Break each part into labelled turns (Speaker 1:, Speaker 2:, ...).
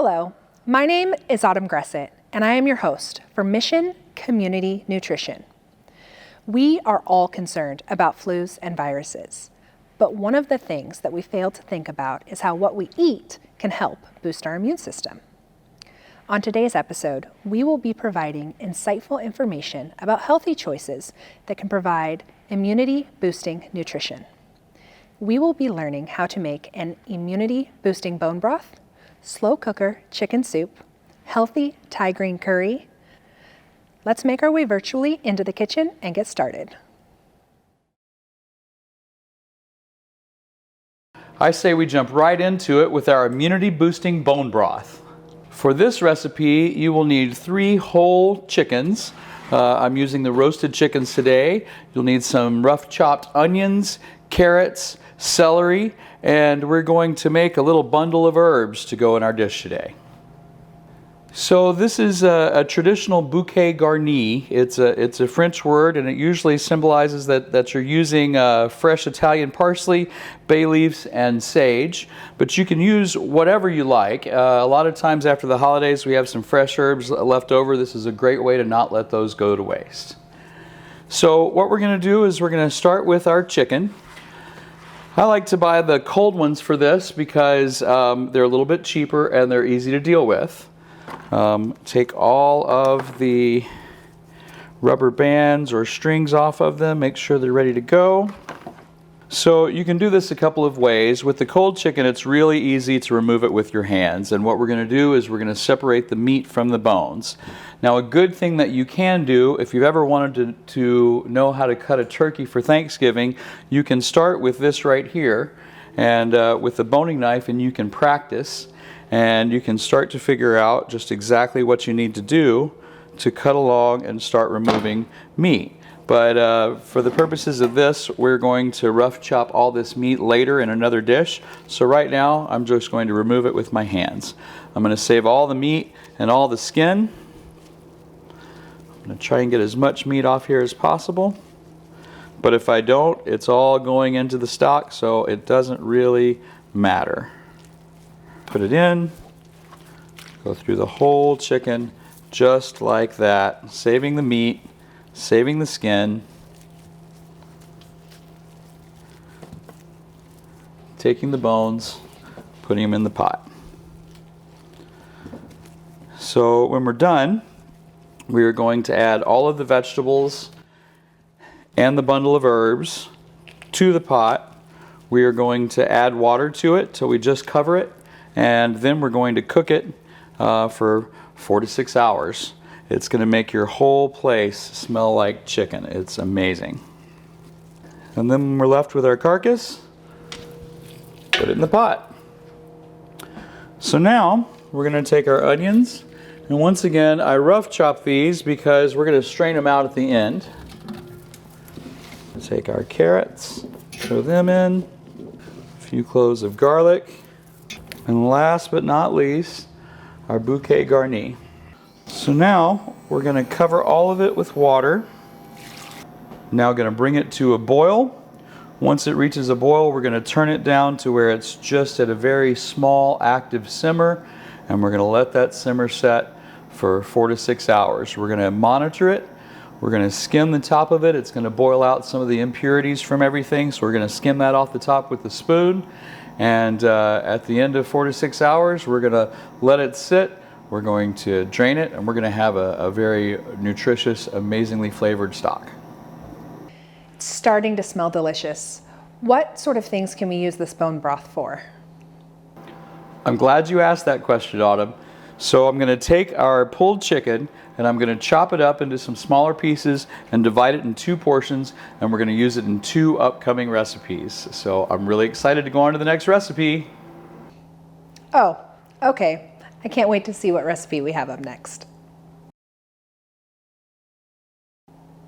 Speaker 1: Hello, my name is Autumn Gressett, and I am your host for Mission Community Nutrition. We are all concerned about flus and viruses, but one of the things that we fail to think about is how what we eat can help boost our immune system. On today's episode, we will be providing insightful information about healthy choices that can provide immunity-boosting nutrition. We will be learning how to make an immunity-boosting bone broth, slow cooker chicken soup, healthy Thai green curry. Let's make our way virtually into the kitchen and get started.
Speaker 2: I say we jump right into it with our immunity-boosting bone broth. For this recipe, you will need 3 whole chickens. I'm using the roasted chickens today. You'll need some rough chopped onions, carrots, celery, and we're going to make a little bundle of herbs to go in our dish today. So this is a traditional bouquet garni. It's a French word, and it usually symbolizes that you're using fresh Italian parsley, bay leaves, and sage. But you can use whatever you like. A lot of times after the holidays we have some fresh herbs left over. This is a great way to not let those go to waste. So what we're going to do is we're going to start with our chicken. I like to buy the cold ones for this because they're a little bit cheaper and they're easy to deal with. Take all of the rubber bands or strings off of them, make sure they're ready to go. So you can do this a couple of ways. With the cold chicken, it's really easy to remove it with your hands, and what we're going to do is we're going to separate the meat from the bones. Now, a good thing that you can do, if you've ever wanted to know how to cut a turkey for Thanksgiving, you can start with this right here and with the boning knife, and you can practice. And you can start to figure out just exactly what you need to do to cut along and start removing meat. But for the purposes of this, we're going to rough chop all this meat later in another dish. So right now, I'm just going to remove it with my hands. I'm going to save all the meat and all the skin. I'm going to try and get as much meat off here as possible. But if I don't, it's all going into the stock, so it doesn't really matter. Put it in, go through the whole chicken just like that, saving the meat, saving the skin, taking the bones, putting them in the pot. So when we're done, we are going to add all of the vegetables and the bundle of herbs to the pot. We are going to add water to it till we just cover it. And then we're going to cook it for 4 to 6 hours. It's going to make your whole place smell like chicken. It's amazing. And then when we're left with our carcass, put it in the pot. So now we're going to take our onions, and once again I rough chop these because we're going to strain them out at the end. Take our carrots, throw them in, a few cloves of garlic. And last but not least, our bouquet garni. So now we're going to cover all of it with water. Now going to bring it to a boil. Once it reaches a boil, we're going to turn it down to where it's just at a very small active simmer, and we're going to let that simmer set for 4 to 6 hours. We're going to monitor it. We're going to skim the top of it. It's going to boil out some of the impurities from everything, so we're going to skim that off the top with the spoon. And at the end of 4 to 6 hours, we're going to let it sit. We're going to drain it, and we're going to have a very nutritious, amazingly flavored stock.
Speaker 1: It's starting to smell delicious. What sort of things can we use this bone broth for?
Speaker 2: I'm glad you asked that question, Autumn. So I'm going to take our pulled chicken and I'm going to chop it up into some smaller pieces and divide it in 2 portions, and we're going to use it in 2 upcoming recipes. So I'm really excited to go on to the next recipe.
Speaker 1: Oh, okay. I can't wait to see what recipe we have up next.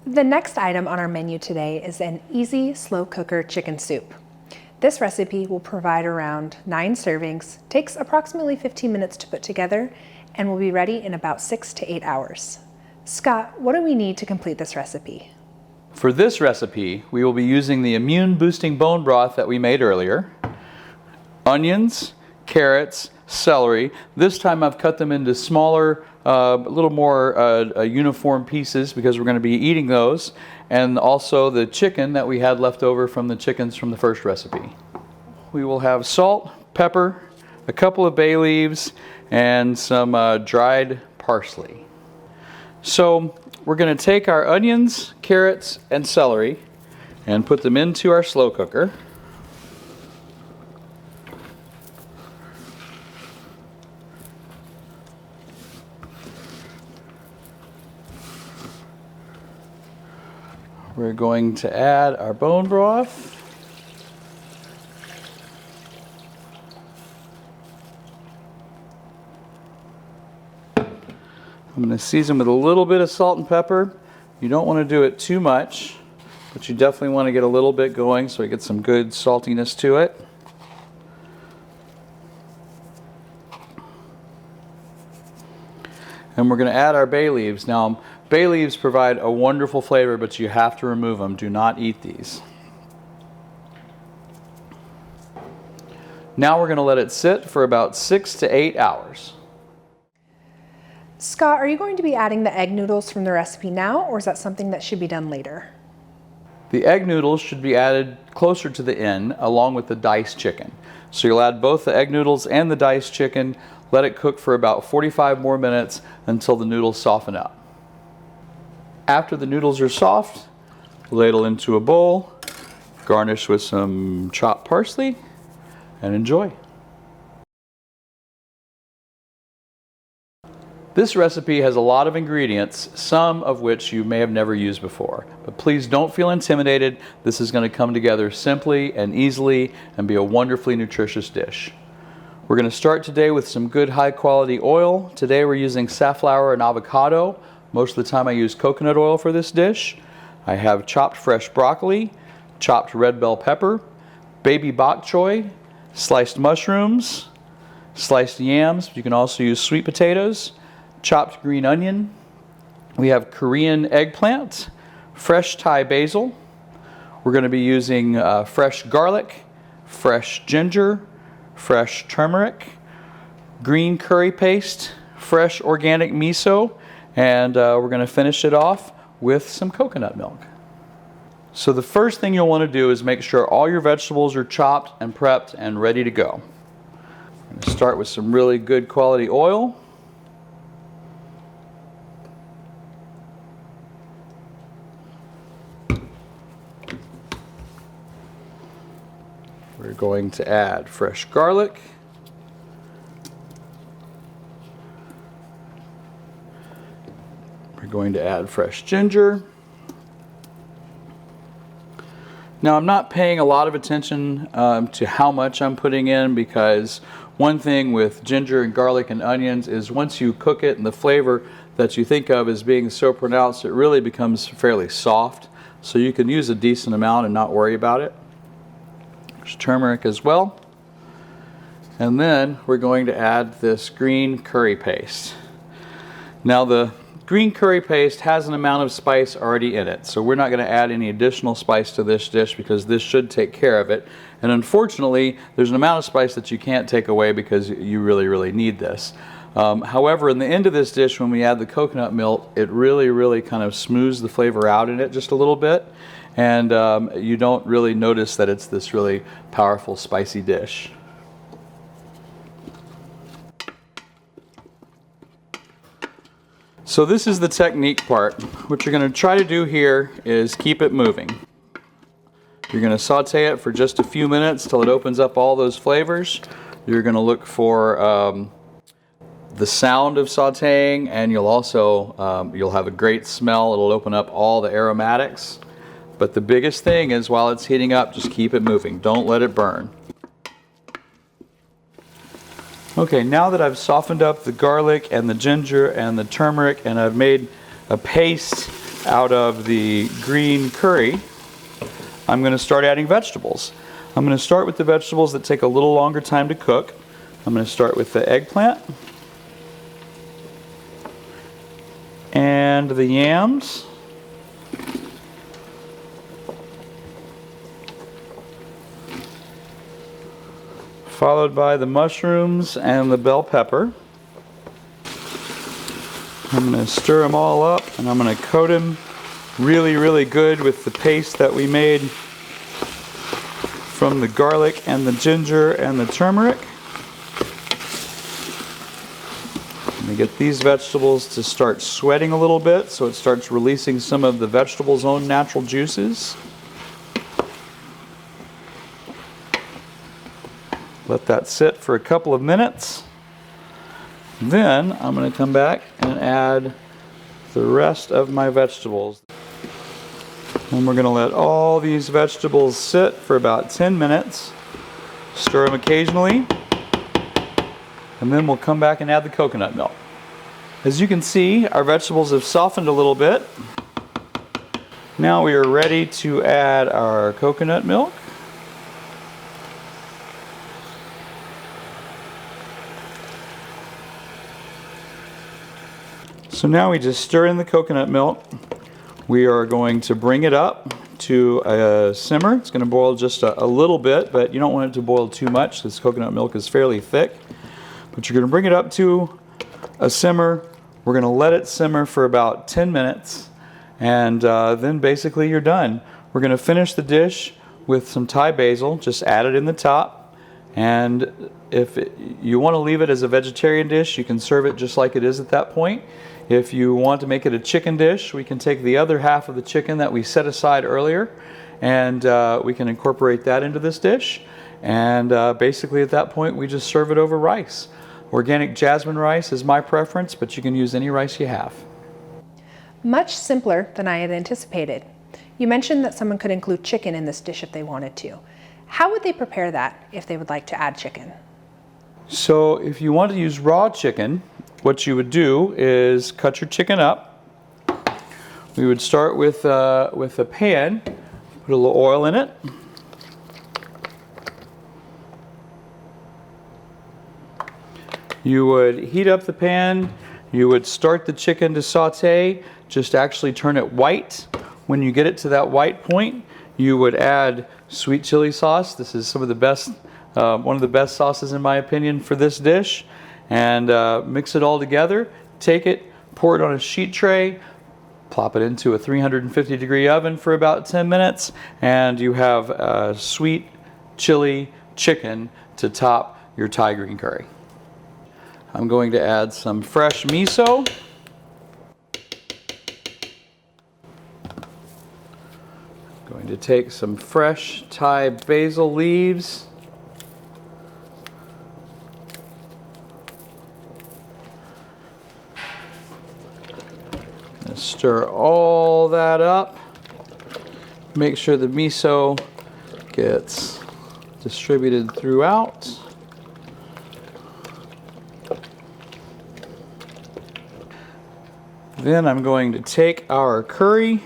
Speaker 1: The next item on our menu today is an easy slow cooker chicken soup. This recipe will provide around 9 servings, takes approximately 15 minutes to put together, and will be ready in about 6 to 8 hours. Scott, what do we need to complete this recipe?
Speaker 2: For this recipe, we will be using the immune boosting bone broth that we made earlier, onions, carrots, celery. This time I've cut them into smaller, a little more uniform pieces because we're going to be eating those, and also the chicken that we had left over from the chickens from the first recipe. We will have salt, pepper, a couple of bay leaves, and some dried parsley. So we're going to take our onions, carrots, and celery and put them into our slow cooker. We're going to add our bone broth. I'm going to season with a little bit of salt and pepper. You don't want to do it too much, but you definitely want to get a little bit going so it gets some good saltiness to it. And we're going to add our bay leaves. Now, bay leaves provide a wonderful flavor, but you have to remove them. Do not eat these. Now we're going to let it sit for about 6 to 8 hours.
Speaker 1: Scott, are you going to be adding the egg noodles from the recipe now, or is that something that should be done later?
Speaker 2: The egg noodles should be added closer to the end, along with the diced chicken. So you'll add both the egg noodles and the diced chicken, let it cook for about 45 more minutes until the noodles soften up. After the noodles are soft, ladle into a bowl, garnish with some chopped parsley, and enjoy. This recipe has a lot of ingredients, some of which you may have never used before. But please don't feel intimidated. This is going to come together simply and easily and be a wonderfully nutritious dish. We're going to start today with some good high quality oil. Today we're using safflower and avocado. Most of the time I use coconut oil for this dish. I have chopped fresh broccoli, chopped red bell pepper, baby bok choy, sliced mushrooms, sliced yams. You can also use sweet potatoes, chopped green onion. We have Korean eggplant, fresh Thai basil. We're going to be using fresh garlic, fresh ginger, fresh turmeric, green curry paste, fresh organic miso, and we're going to finish it off with some coconut milk. So the first thing you'll want to do is make sure all your vegetables are chopped and prepped and ready to go. I'm going to start with some really good quality oil. We're going to add fresh garlic. We're going to add fresh ginger. Now I'm not paying a lot of attention to how much I'm putting in, because one thing with ginger and garlic and onions is once you cook it and the flavor that you think of as being so pronounced, it really becomes fairly soft. So you can use a decent amount and not worry about it. There's turmeric as well. And then we're going to add this green curry paste. Now the green curry paste has an amount of spice already in it, so we're not going to add any additional spice to this dish because this should take care of it. And unfortunately, there's an amount of spice that you can't take away because you really need this. However, in the end of this dish, when we add the coconut milk, it really kind of smooths the flavor out in it just a little bit. And you don't really notice that it's this really powerful spicy dish. So this is the technique part. What you're going to try to do here is keep it moving. You're going to saute it for just a few minutes till it opens up all those flavors. You're going to look for the sound of sauteing, and you'll also you'll have a great smell. It'll open up all the aromatics. But the biggest thing is while it's heating up, just keep it moving. Don't let it burn. Okay, now that I've softened up the garlic and the ginger and the turmeric, and I've made a paste out of the green curry, I'm going to start adding vegetables. I'm going to start with the vegetables that take a little longer time to cook. I'm going to start with the eggplant and the yams. followed by the mushrooms and the bell pepper. I'm going to stir them all up, and I'm going to coat them really, really good with the paste that we made from the garlic and the ginger and the turmeric. I'm going to get these vegetables to start sweating a little bit so it starts releasing some of the vegetable's own natural juices. Let that sit for a couple of minutes. Then I'm going to come back and add the rest of my vegetables. And we're going to let all these vegetables sit for about 10 minutes. Stir them occasionally. And then we'll come back and add the coconut milk. As you can see, our vegetables have softened a little bit. Now we are ready to add our coconut milk. So now we just stir in the coconut milk. We are going to bring it up to a simmer. It's going to boil just a little bit, but you don't want it to boil too much. This coconut milk is fairly thick. But you're going to bring it up to a simmer. We're going to let it simmer for about 10 minutes, and then basically you're done. We're going to finish the dish with some Thai basil. Just add it in the top, and if you want to leave it as a vegetarian dish, you can serve it just like it is at that point. If you want to make it a chicken dish, we can take the other half of the chicken that we set aside earlier, and we can incorporate that into this dish. And basically at that point we just serve it over rice. Organic jasmine rice is my preference, but you can use any rice you have.
Speaker 1: Much simpler than I had anticipated. You mentioned that someone could include chicken in this dish if they wanted to. How would they prepare that if they would like to add chicken?
Speaker 2: So if you want to use raw chicken, what you would do is cut your chicken up. We would start with a pan, put a little oil in it. You would heat up the pan, you would start the chicken to saute, just actually turn it white. When you get it to that white point, you would add sweet chili sauce. This is some of the best, one of the best sauces in my opinion for this dish. And mix it all together, take it, pour it on a sheet tray, plop it into a 350-degree oven for about 10 minutes, and you have sweet chili chicken to top your Thai green curry. I'm going to add some fresh miso. I'm going to take some fresh Thai basil leaves. Stir all that up. Make sure the miso gets distributed throughout. Then I'm going to take our curry,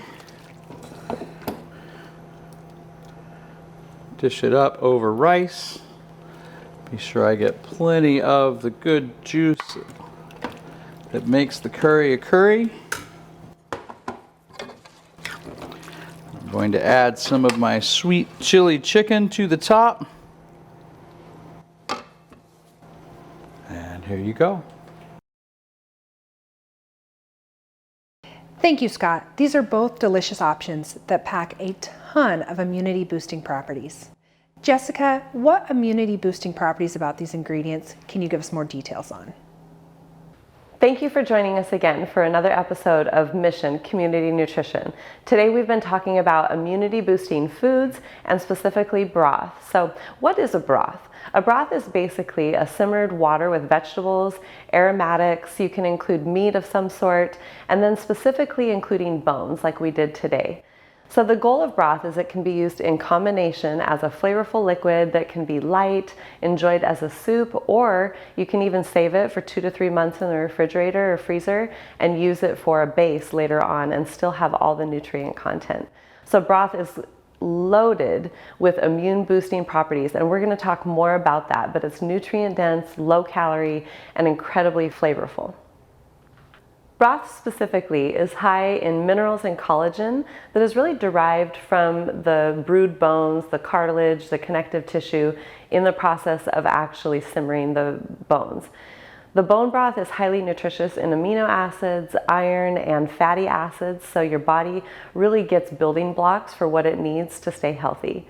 Speaker 2: dish it up over rice. Be sure I get plenty of the good juice that makes the curry a curry. I'm going to add some of my sweet chili chicken to the top. And here you go.
Speaker 1: Thank you, Scott. These are both delicious options that pack a ton of immunity boosting properties. Jessica, what immunity boosting properties about these ingredients can you give us more details on?
Speaker 3: Thank you for joining us again for another episode of Mission Community Nutrition. Today we've been talking about immunity boosting foods and specifically broth. So what is a broth? A broth is basically a simmered water with vegetables, aromatics, you can include meat of some sort, and then specifically including bones like we did today. So the goal of broth is it can be used in combination as a flavorful liquid that can be light, enjoyed as a soup, or you can even save it for 2 to 3 months in the refrigerator or freezer and use it for a base later on and still have all the nutrient content. So broth is loaded with immune boosting properties, and we're going to talk more about that, but it's nutrient dense, low calorie, and incredibly flavorful. Broth specifically is high in minerals and collagen that is really derived from the brewed bones, the cartilage, the connective tissue in the process of actually simmering the bones. The bone broth is highly nutritious in amino acids, iron, and fatty acids, so your body really gets building blocks for what it needs to stay healthy.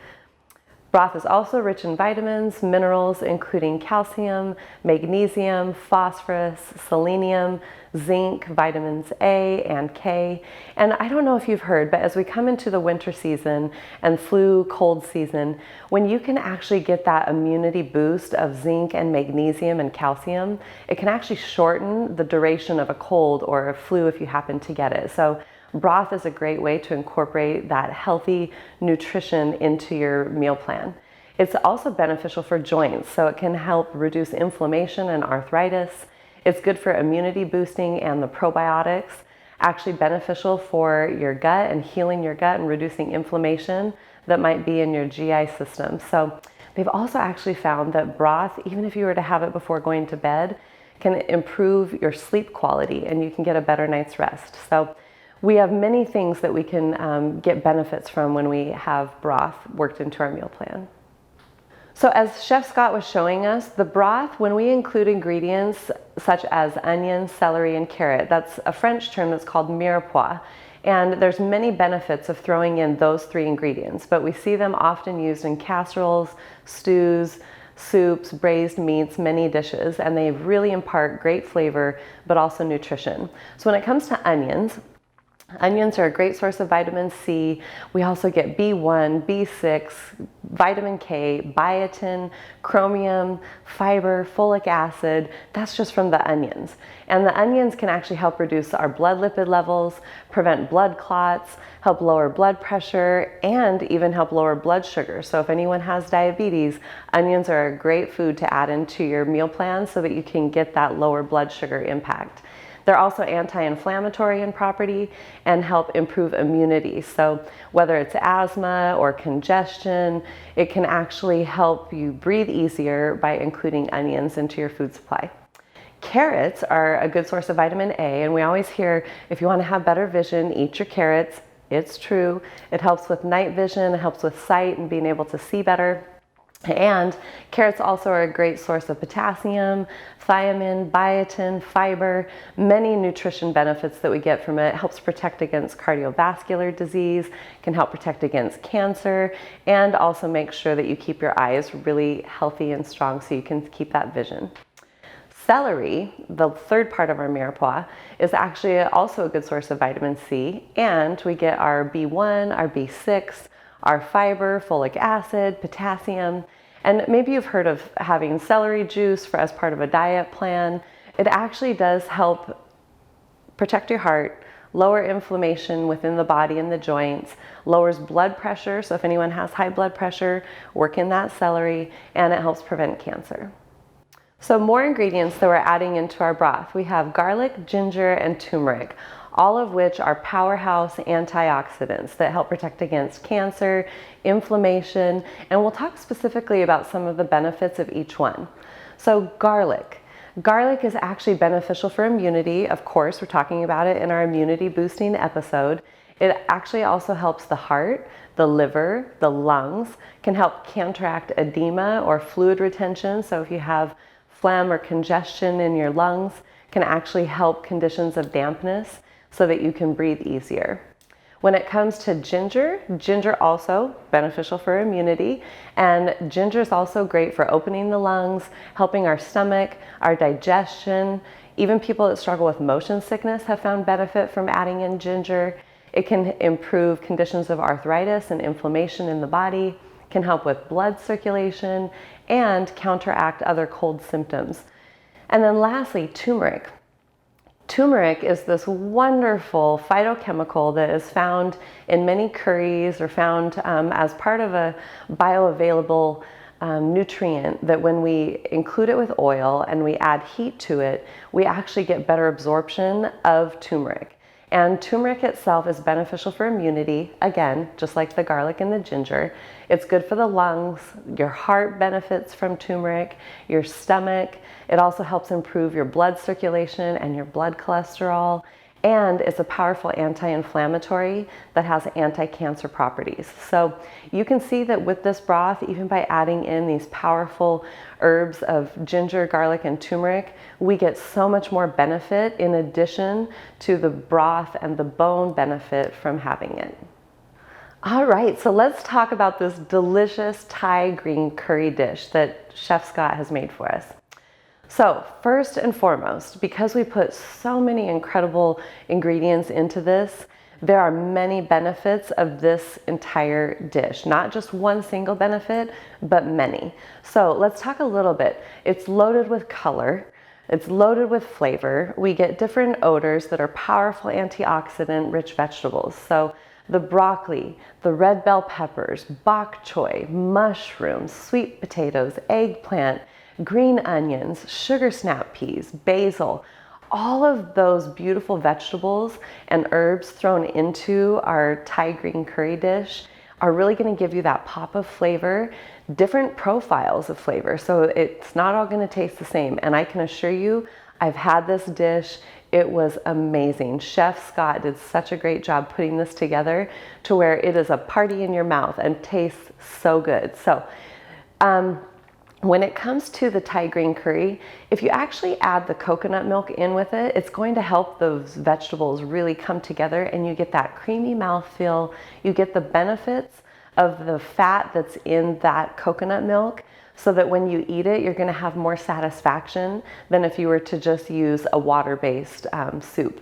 Speaker 3: Broth is also rich in vitamins, minerals, including calcium, magnesium, phosphorus, selenium, zinc, vitamins A and K. And I don't know if you've heard, but as we come into the winter season and flu, cold season, when you can actually get that immunity boost of zinc and magnesium and calcium, it can actually shorten the duration of a cold or a flu if you happen to get it. So broth is a great way to incorporate that healthy nutrition into your meal plan. It's also beneficial for joints, so it can help reduce inflammation and arthritis. It's good for immunity boosting and the probiotics. Actually beneficial for your gut and healing your gut and reducing inflammation that might be in your GI system. So they've also actually found that broth, even if you were to have it before going to bed, can improve your sleep quality and you can get a better night's rest. So we have many things that we can get benefits from when we have broth worked into our meal plan. So as Chef Scott was showing us, the broth, when we include ingredients such as onion, celery, and carrot, that's a French term that's called mirepoix. And there's many benefits of throwing in those three ingredients, but we see them often used in casseroles, stews, soups, braised meats, many dishes, and they really impart great flavor, but also nutrition. So when it comes to onions, onions are a great source of vitamin C. We also get B1, B6, vitamin K, biotin, chromium, fiber, folic acid. That's just from the onions. And the onions can actually help reduce our blood lipid levels, prevent blood clots, help lower blood pressure, and even help lower blood sugar. So if anyone has diabetes, onions are a great food to add into your meal plan so that you can get that lower blood sugar impact. They're also anti-inflammatory in property and help improve immunity. So whether it's asthma or congestion, it can actually help you breathe easier by including onions into your food supply. Carrots are a good source of vitamin A, and we always hear if you want to have better vision, eat your carrots. It's true. It helps with night vision, it helps with sight and being able to see better. And carrots also are a great source of potassium, thiamine, biotin, fiber, many nutrition benefits that we get from it. It helps protect against cardiovascular disease, can help protect against cancer, and also make sure that you keep your eyes really healthy and strong so you can keep that vision. Celery, the third part of our mirepoix, is actually also a good source of vitamin C, and we get our B1, our B6, our fiber, folic acid, potassium, and maybe you've heard of having celery juice as part of a diet plan. It actually does help protect your heart, lower inflammation within the body and the joints, lowers blood pressure, so if anyone has high blood pressure, work in that celery, and it helps prevent cancer. So more ingredients that we're adding into our broth. We have garlic, ginger, and turmeric, all of which are powerhouse antioxidants that help protect against cancer, inflammation, and we'll talk specifically about some of the benefits of each one. So garlic. Garlic is actually beneficial for immunity. Of course, we're talking about it in our immunity boosting episode. It actually also helps the heart, the liver, the lungs, can help counteract edema or fluid retention. So if you have phlegm or congestion in your lungs, can actually help conditions of dampness so that you can breathe easier. When it comes to ginger, ginger also beneficial for immunity, and ginger is also great for opening the lungs, helping our stomach, our digestion. Even people that struggle with motion sickness have found benefit from adding in ginger. It can improve conditions of arthritis and inflammation in the body, can help with blood circulation, and counteract other cold symptoms. And then lastly, turmeric. Turmeric is this wonderful phytochemical that is found in many curries or found as part of a bioavailable nutrient that when we include it with oil and we add heat to it, we actually get better absorption of turmeric. And turmeric itself is beneficial for immunity, again, just like the garlic and the ginger. It's good for the lungs. Your heart benefits from turmeric, your stomach. It also helps improve your blood circulation and your blood cholesterol. And it's a powerful anti-inflammatory that has anti-cancer properties. So you can see that with this broth, even by adding in these powerful herbs of ginger, garlic, and turmeric, we get so much more benefit in addition to the broth and the bone benefit from having it. All right, so let's talk about this delicious Thai green curry dish that Chef Scott has made for us. So first and foremost, because we put so many incredible ingredients into this, there are many benefits of this entire dish. Not just one single benefit, but many. So let's talk a little bit. It's loaded with color. It's loaded with flavor. We get different odors that are powerful antioxidant rich vegetables. So the broccoli, the red bell peppers, bok choy, mushrooms, sweet potatoes, eggplant, green onions, sugar snap peas, basil, all of those beautiful vegetables and herbs thrown into our Thai green curry dish are really going to give you that pop of flavor, different profiles of flavor. So it's not all going to taste the same. And I can assure you, I've had this dish. It was amazing. Chef Scott did such a great job putting this together to where it is a party in your mouth and tastes so good. So, when it comes to the Thai green curry, if you actually add the coconut milk in with it, it's going to help those vegetables really come together and you get that creamy mouthfeel. You get the benefits of the fat that's in that coconut milk so that when you eat it, you're going to have more satisfaction than if you were to just use a water-based soup.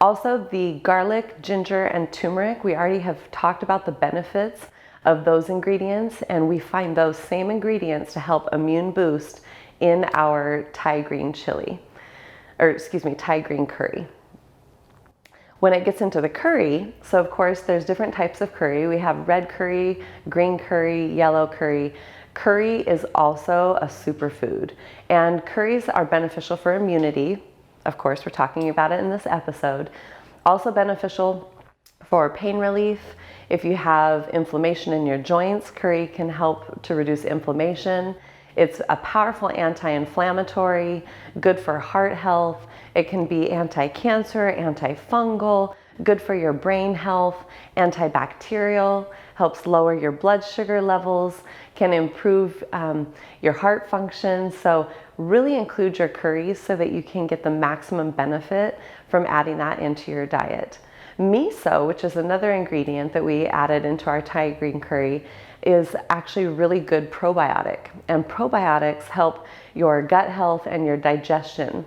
Speaker 3: Also, the garlic, ginger, and turmeric, we already have talked about the benefits of those ingredients, and we find those same ingredients to help immune boost in our Thai green Thai green curry. When it gets into the curry, so of course there's different types of curry. We have red curry, green curry, yellow curry. Curry is also a superfood, and curries are beneficial for immunity. Of course, we're talking about it in this episode. Also beneficial for pain relief. If you have inflammation in your joints, curry can help to reduce inflammation. It's a powerful anti-inflammatory, good for heart health. It can be anti-cancer, antifungal, good for your brain health, antibacterial, helps lower your blood sugar levels, can improve your heart function. So really include your curries so that you can get the maximum benefit from adding that into your diet. Miso, which is another ingredient that we added into our Thai green curry, is actually a really good probiotic. And probiotics help your gut health and your digestion,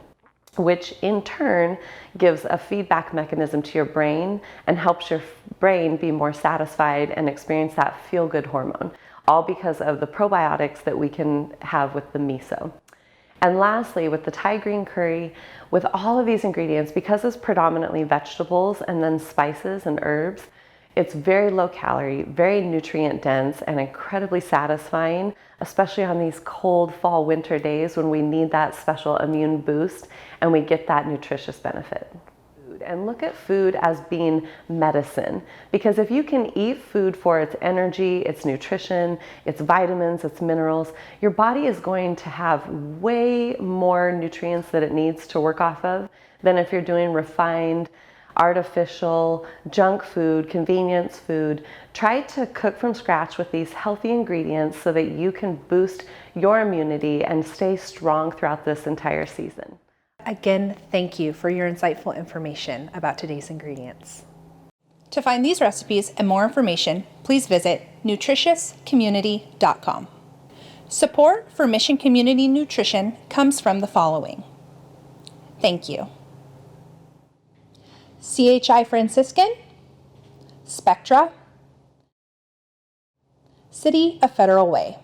Speaker 3: which in turn gives a feedback mechanism to your brain and helps your brain be more satisfied and experience that feel-good hormone, all because of the probiotics that we can have with the miso. And lastly, with the Thai green curry, with all of these ingredients, because it's predominantly vegetables and then spices and herbs, it's very low calorie, very nutrient dense, and incredibly satisfying, especially on these cold fall winter days when we need that special immune boost and we get that nutritious benefit. And look at food as being medicine, because if you can eat food for its energy, its nutrition, its vitamins, its minerals, your body is going to have way more nutrients that it needs to work off of than if you're doing refined, artificial, junk food, convenience food. Try to cook from scratch with these healthy ingredients so that you can boost your immunity and stay strong throughout this entire season.
Speaker 1: Again, thank you for your insightful information about today's ingredients. To find these recipes and more information, please visit nutritiouscommunity.com. Support for Mission Community Nutrition comes from the following. Thank you. CHI Franciscan, Spectra, City of Federal Way.